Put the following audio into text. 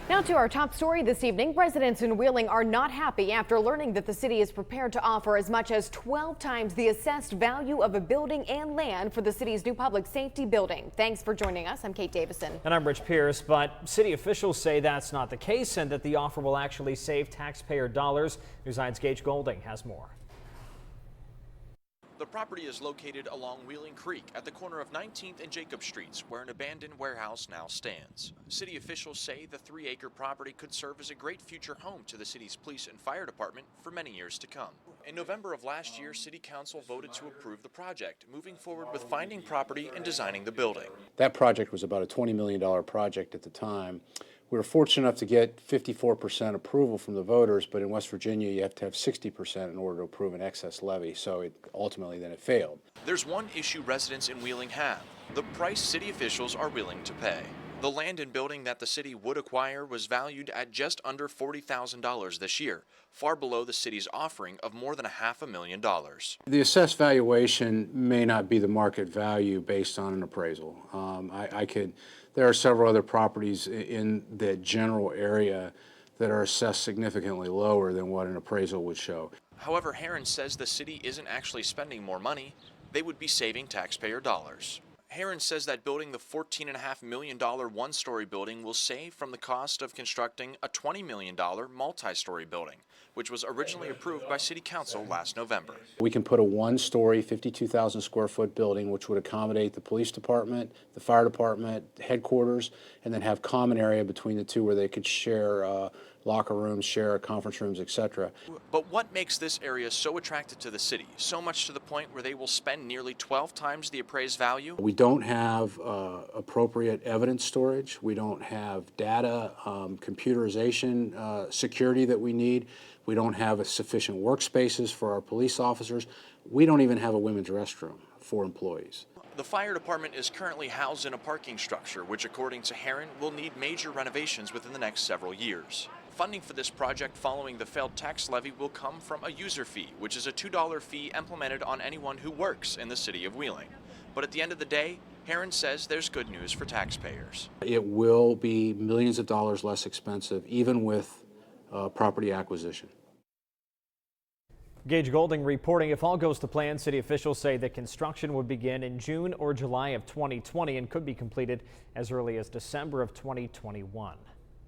Now to our top story this evening. Residents in Wheeling are not happy after learning that the city is prepared to offer as much as 12 times the assessed value of a building and land for the city's new public safety building. Thanks for joining us. I'm Kate Davison. And I'm Rich Pierce, but city officials say that's not the case and that the offer will actually save taxpayer dollars. News 9's Gage Goulding has more. The property is located along Wheeling Creek at the corner of 19th and Jacob Streets, where an abandoned warehouse now stands. City officials say the 3-acre property could serve as a great future home to the city's police and fire department for many years to come. In November of last year, City Council voted to approve the project, moving forward with finding property and designing the building. That project was about a $20 million project at the time. We were fortunate enough to get 54% approval from the voters, but in West Virginia you have to have 60% in order to approve an excess levy, so ultimately it failed. There's one issue residents in Wheeling have: the price city officials are willing to pay. The land and building that the city would acquire was valued at just under $40,000 this year, far below the city's offering of more than $500,000. The assessed valuation may not be the market value based on an appraisal. There are several other properties in the general area that are assessed significantly lower than what an appraisal would show. However, Heron says the city isn't actually spending more money. They would be saving taxpayer dollars. Heron says that building the $14.5 million one-story building will save from the cost of constructing a $20 million multi-story building, which was originally approved by City Council last November. We can put a one-story, 52,000 square foot building which would accommodate the police department, the fire department, headquarters, and then have common area between the two where they could share locker rooms, share conference rooms, etc. But what makes this area so attractive to the city, so much to the point where they will spend nearly 12 times the appraised value? We don't have appropriate evidence storage. We don't have data computerization security that we need. We don't have sufficient workspaces for our police officers. We don't even have a women's restroom for employees. The fire department is currently housed in a parking structure, which according to Heron will need major renovations within the next several years. Funding for this project following the failed tax levy will come from a user fee, which is a $2 fee implemented on anyone who works in the city of Wheeling. But at the end of the day, Heron says there's good news for taxpayers. It will be millions of dollars less expensive, even with property acquisition. Gage Goulding reporting. If all goes to plan, city officials say that construction would begin in June or July of 2020 and could be completed as early as December of 2021.